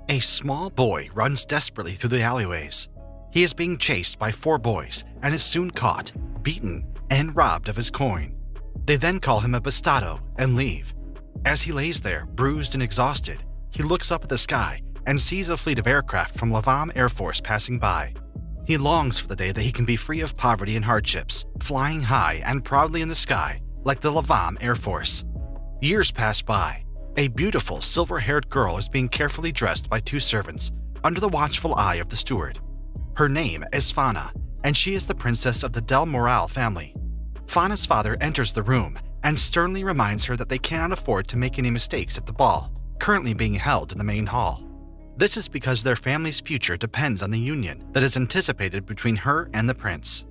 A small boy runs desperately through the alleyways. He is being chased by 4 boys and is soon caught, beaten, and robbed of his coin. They then call him a bastardo and leave. As he lays there, bruised and exhausted, he looks up at the sky and sees a fleet of aircraft from Lavam Air Force passing by. He longs for the day that he can be free of poverty and hardships, flying high and proudly in the sky like the Lavam Air Force. Years pass by. A beautiful silver-haired girl is being carefully dressed by 2 servants under the watchful eye of the steward. Her name is Fana, and she is the princess of the Del Moral family. Fana's father enters the room and sternly reminds her that they cannot afford to make any mistakes at the ball, currently being held in the main hall. This is because their family's future depends on the union that is anticipated between her and the prince.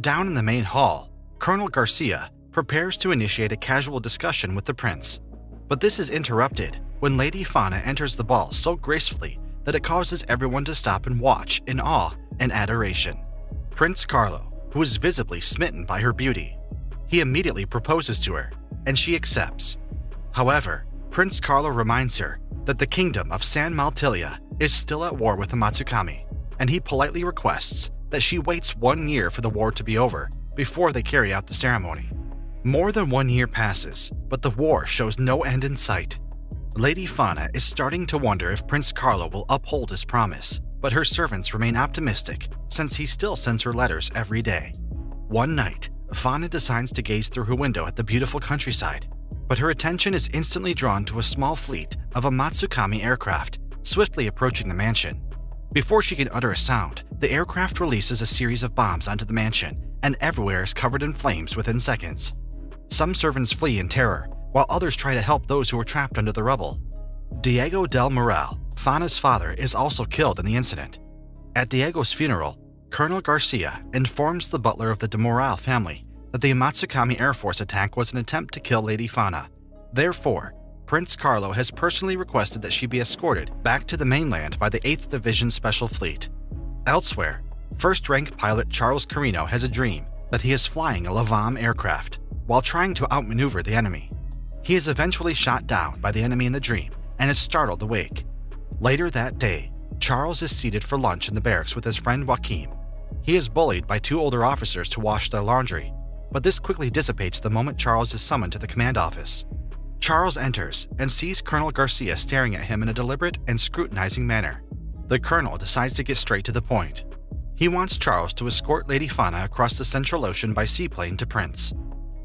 Down in the main hall, Colonel Garcia prepares to initiate a casual discussion with the prince. But this is interrupted when Lady Fana enters the ball so gracefully that it causes everyone to stop and watch in awe and adoration. Prince Carlo, who is visibly smitten by her beauty. He immediately proposes to her, and she accepts. However, Prince Carlo reminds her that the kingdom of San Maltilia is still at war with the Matsukami, and he politely requests that she waits 1 year for the war to be over before they carry out the ceremony. More than 1 year passes, but the war shows no end in sight. Lady Fana is starting to wonder if Prince Carlo will uphold his promise, but her servants remain optimistic since he still sends her letters every day. One night, Fana decides to gaze through her window at the beautiful countryside, but her attention is instantly drawn to a small fleet of a Matsukami aircraft swiftly approaching the mansion. Before she can utter a sound, the aircraft releases a series of bombs onto the mansion, and everywhere is covered in flames within seconds. Some servants flee in terror, while others try to help those who are trapped under the rubble. Diego del Moral, Fana's father, is also killed in the incident. At Diego's funeral, Colonel Garcia informs the butler of the de Moral family that the Matsukami Air Force attack was an attempt to kill Lady Fana. Therefore, Prince Carlo has personally requested that she be escorted back to the mainland by the 8th Division Special Fleet. Elsewhere, first-rank pilot Charles Carino has a dream that he is flying a Lavam aircraft while trying to outmaneuver the enemy. He is eventually shot down by the enemy in the dream and is startled awake. Later that day, Charles is seated for lunch in the barracks with his friend Joaquim. He is bullied by 2 older officers to wash their laundry, but this quickly dissipates the moment Charles is summoned to the command office. Charles enters and sees Colonel Garcia staring at him in a deliberate and scrutinizing manner. The colonel decides to get straight to the point. He wants Charles to escort Lady Fana across the Central Ocean by seaplane to Prince.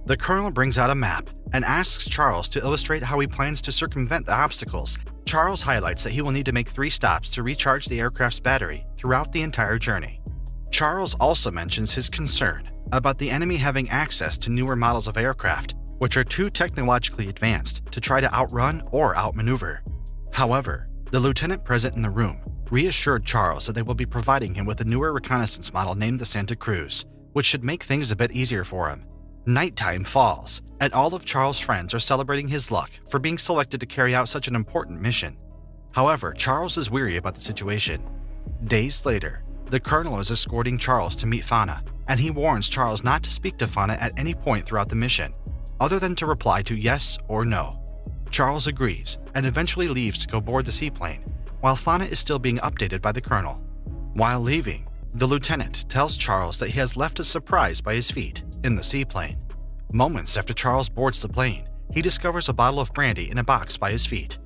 The colonel brings out a map and asks Charles to illustrate how he plans to circumvent the obstacles. Charles highlights that he will need to make 3 stops to recharge the aircraft's battery throughout the entire journey. Charles also mentions his concern about the enemy having access to newer models of aircraft, which are too technologically advanced to try to outrun or outmaneuver. However, the lieutenant present in the room reassured Charles that they will be providing him with a newer reconnaissance model named the Santa Cruz, which should make things a bit easier for him. Nighttime falls, and all of Charles' friends are celebrating his luck for being selected to carry out such an important mission. However, Charles is weary about the situation. Days later, the colonel is escorting Charles to meet Fana, and he warns Charles not to speak to Fana at any point throughout the mission, other than to reply to yes or no. Charles agrees and eventually leaves to go board the seaplane, while Fana is still being updated by the colonel. While leaving, the lieutenant tells Charles that he has left a surprise by his feet in the seaplane. Moments after Charles boards the plane, he discovers a bottle of brandy in a box by his feet.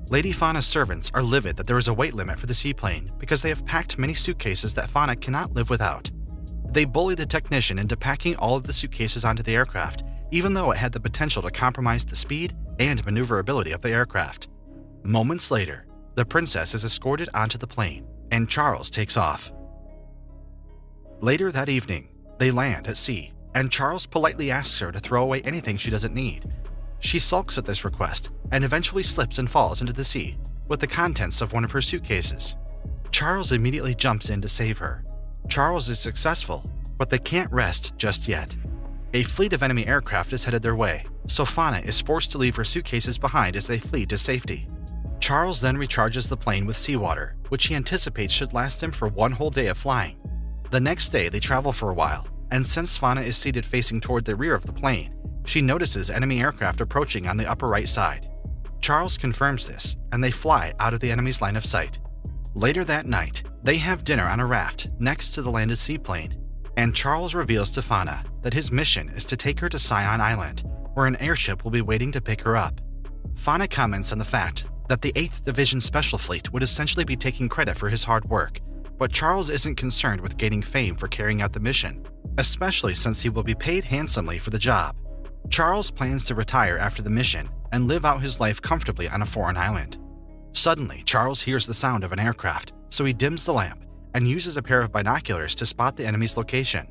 Lady Fana's servants are livid that there is a weight limit for the seaplane because they have packed many suitcases that Fana cannot live without. They bully the technician into packing all of the suitcases onto the aircraft, even though it had the potential to compromise the speed and maneuverability of the aircraft. Moments later, the princess is escorted onto the plane, and Charles takes off. Later that evening, they land at sea, and Charles politely asks her to throw away anything she doesn't need. She sulks at this request and eventually slips and falls into the sea with the contents of one of her suitcases. Charles immediately jumps in to save her. Charles is successful, but they can't rest just yet. A fleet of enemy aircraft is headed their way, so Fana is forced to leave her suitcases behind as they flee to safety. Charles then recharges the plane with seawater, which he anticipates should last him for 1 whole day of flying. The next day, they travel for a while, and since Fana is seated facing toward the rear of the plane, she notices enemy aircraft approaching on the upper right side. Charles confirms this, and they fly out of the enemy's line of sight. Later that night, they have dinner on a raft next to the landed seaplane, and Charles reveals to Fauna that his mission is to take her to Scion Island, where an airship will be waiting to pick her up. Fauna comments on the fact that the 8th Division Special Fleet would essentially be taking credit for his hard work, but Charles isn't concerned with gaining fame for carrying out the mission, especially since he will be paid handsomely for the job. Charles plans to retire after the mission and live out his life comfortably on a foreign island. Suddenly, Charles hears the sound of an aircraft, so he dims the lamp and uses a pair of binoculars to spot the enemy's location.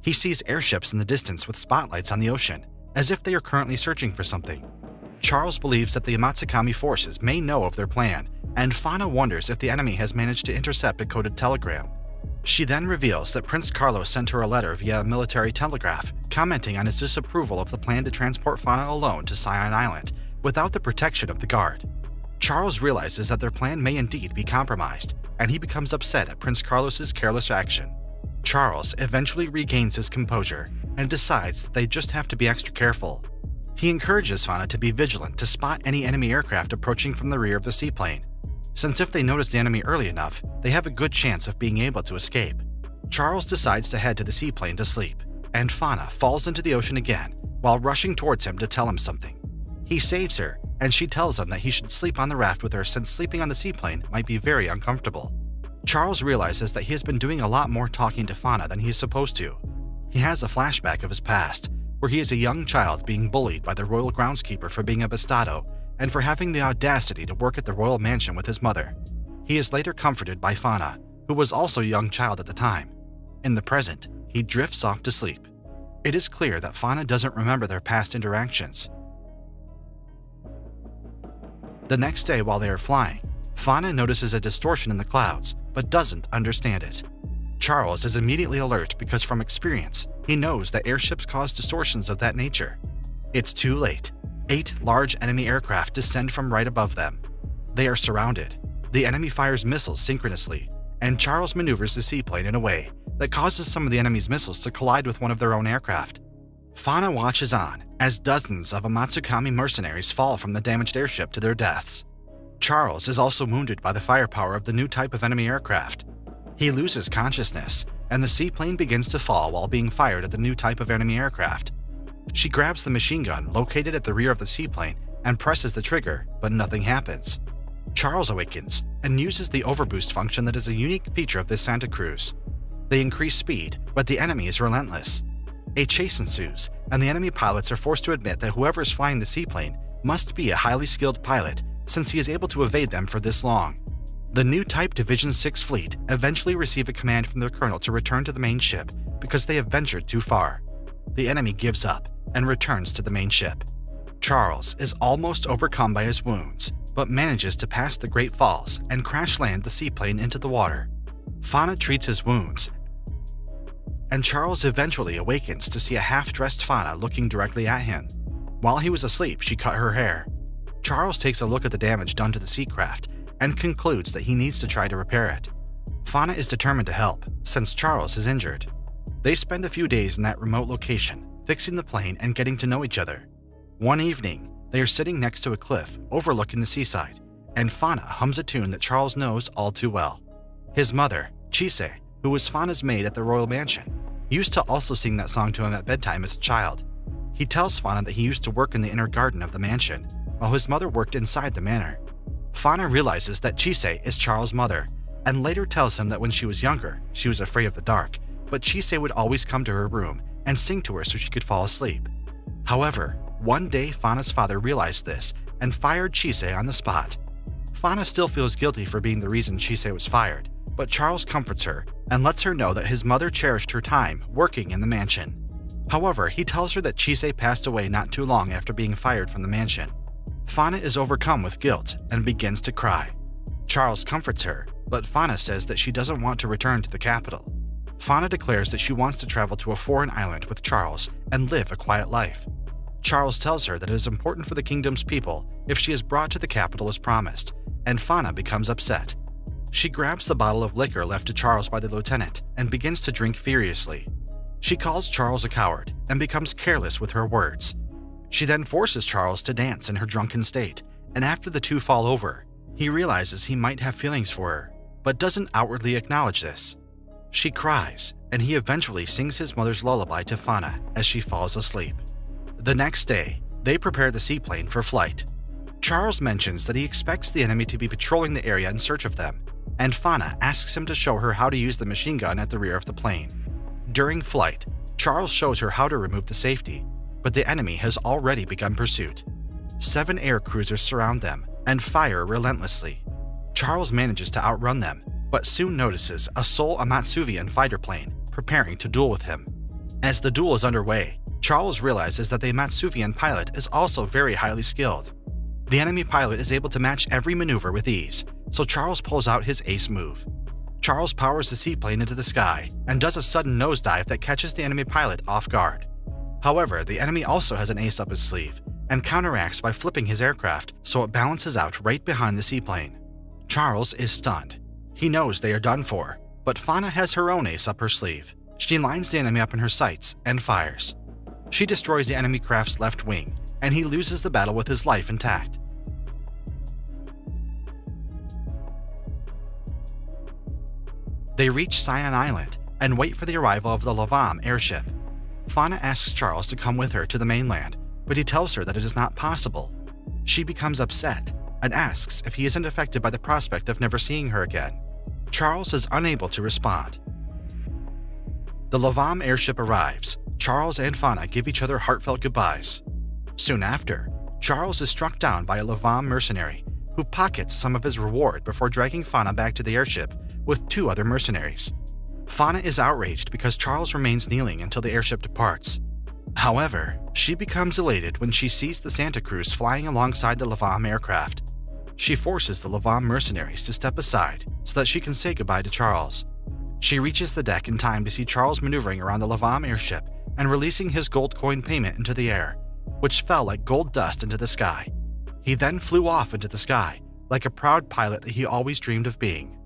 He sees airships in the distance with spotlights on the ocean, as if they are currently searching for something. Charles believes that the Amatsukami forces may know of their plan, and Fauna wonders if the enemy has managed to intercept a coded telegram. She then reveals that Prince Carlos sent her a letter via a military telegraph, commenting on his disapproval of the plan to transport Fauna alone to Scion Island without the protection of the guard. Charles realizes that their plan may indeed be compromised, and he becomes upset at Prince Carlos's careless action. Charles eventually regains his composure and decides that they just have to be extra careful. He encourages Fauna to be vigilant to spot any enemy aircraft approaching from the rear of the seaplane, since if they notice the enemy early enough, they have a good chance of being able to escape. Charles decides to head to the seaplane to sleep, and Fauna falls into the ocean again while rushing towards him to tell him something. He saves her, and she tells him that he should sleep on the raft with her since sleeping on the seaplane might be very uncomfortable. Charles realizes that he has been doing a lot more talking to Fauna than he is supposed to. He has a flashback of his past, where he is a young child being bullied by the royal groundskeeper for being a bastardo and for having the audacity to work at the royal mansion with his mother. He is later comforted by Fauna, who was also a young child at the time. In the present, he drifts off to sleep. It is clear that Fauna doesn't remember their past interactions. The next day while they are flying, Fauna notices a distortion in the clouds, but doesn't understand it. Charles is immediately alert because from experience, he knows that airships cause distortions of that nature. It's too late. 8 large enemy aircraft descend from right above them. They are surrounded. The enemy fires missiles synchronously, and Charles maneuvers the seaplane in a way that causes some of the enemy's missiles to collide with one of their own aircraft. Fauna watches on as dozens of Amatsukami mercenaries fall from the damaged airship to their deaths. Charles is also wounded by the firepower of the new type of enemy aircraft. He loses consciousness, and the seaplane begins to fall while being fired at the new type of enemy aircraft. She grabs the machine gun located at the rear of the seaplane and presses the trigger, but nothing happens. Charles awakens and uses the overboost function that is a unique feature of this Santa Cruz. They increase speed, but the enemy is relentless. A chase ensues, and the enemy pilots are forced to admit that whoever is flying the seaplane must be a highly skilled pilot, since he is able to evade them for this long. The new Type Division 6 fleet eventually receive a command from their colonel to return to the main ship because they have ventured too far. The enemy gives up and returns to the main ship. Charles is almost overcome by his wounds, but manages to pass the Great Falls and crash land the seaplane into the water. Fauna treats his wounds, and Charles eventually awakens to see a half-dressed Fauna looking directly at him. While he was asleep, she cut her hair. Charles takes a look at the damage done to the Seacraft and concludes that he needs to try to repair it. Fauna is determined to help, since Charles is injured. They spend a few days in that remote location, fixing the plane and getting to know each other. One evening, they are sitting next to a cliff overlooking the seaside, and Fauna hums a tune that Charles knows all too well. His mother, Chise, who was Fauna's maid at the royal mansion, used to also sing that song to him at bedtime as a child. He tells Fauna that he used to work in the inner garden of the mansion, while his mother worked inside the manor. Fauna realizes that Chise is Charles' mother, and later tells him that when she was younger, she was afraid of the dark, but Chise would always come to her room and sing to her so she could fall asleep. However, one day Fauna's father realized this and fired Chise on the spot. Fauna still feels guilty for being the reason Chise was fired, but Charles comforts her and lets her know that his mother cherished her time working in the mansion. However, he tells her that Chise passed away not too long after being fired from the mansion. Fauna is overcome with guilt and begins to cry. Charles comforts her, but Fauna says that she doesn't want to return to the capital. Fauna declares that she wants to travel to a foreign island with Charles and live a quiet life. Charles tells her that it is important for the kingdom's people if she is brought to the capital as promised, and Fauna becomes upset. She grabs the bottle of liquor left to Charles by the lieutenant and begins to drink furiously. She calls Charles a coward and becomes careless with her words. She then forces Charles to dance in her drunken state and after the two fall over, he realizes he might have feelings for her, but doesn't outwardly acknowledge this. She cries, and he eventually sings his mother's lullaby to Fauna as she falls asleep. The next day, they prepare the seaplane for flight. Charles mentions that he expects the enemy to be patrolling the area in search of them, and Fauna asks him to show her how to use the machine gun at the rear of the plane. During flight, Charles shows her how to remove the safety, but the enemy has already begun pursuit. 7 air cruisers surround them and fire relentlessly. Charles manages to outrun them, but soon notices a Sol Amatsuvian fighter plane preparing to duel with him. As the duel is underway, Charles realizes that the Amatsuvian pilot is also very highly skilled. The enemy pilot is able to match every maneuver with ease, so Charles pulls out his ace move. Charles powers the seaplane into the sky and does a sudden nosedive that catches the enemy pilot off guard. However, the enemy also has an ace up his sleeve and counteracts by flipping his aircraft so it balances out right behind the seaplane. Charles is stunned. He knows they are done for, but Fauna has her own ace up her sleeve. She lines the enemy up in her sights and fires. She destroys the enemy craft's left wing, and he loses the battle with his life intact. They reach Scion Island and wait for the arrival of the Lavam airship. Fauna asks Charles to come with her to the mainland, but he tells her that it is not possible. She becomes upset and asks if he isn't affected by the prospect of never seeing her again. Charles is unable to respond. The Lavam airship arrives. Charles and Fauna give each other heartfelt goodbyes. Soon after, Charles is struck down by a Lavam mercenary who pockets some of his reward before dragging Fauna back to the airship with 2 other mercenaries. Fauna is outraged because Charles remains kneeling until the airship departs. However, she becomes elated when she sees the Santa Cruz flying alongside the Lavam aircraft. She forces the Lavam mercenaries to step aside so that she can say goodbye to Charles. She reaches the deck in time to see Charles maneuvering around the Lavam airship and releasing his gold coin payment into the air, which fell like gold dust into the sky. He then flew off into the sky, like a proud pilot that he always dreamed of being.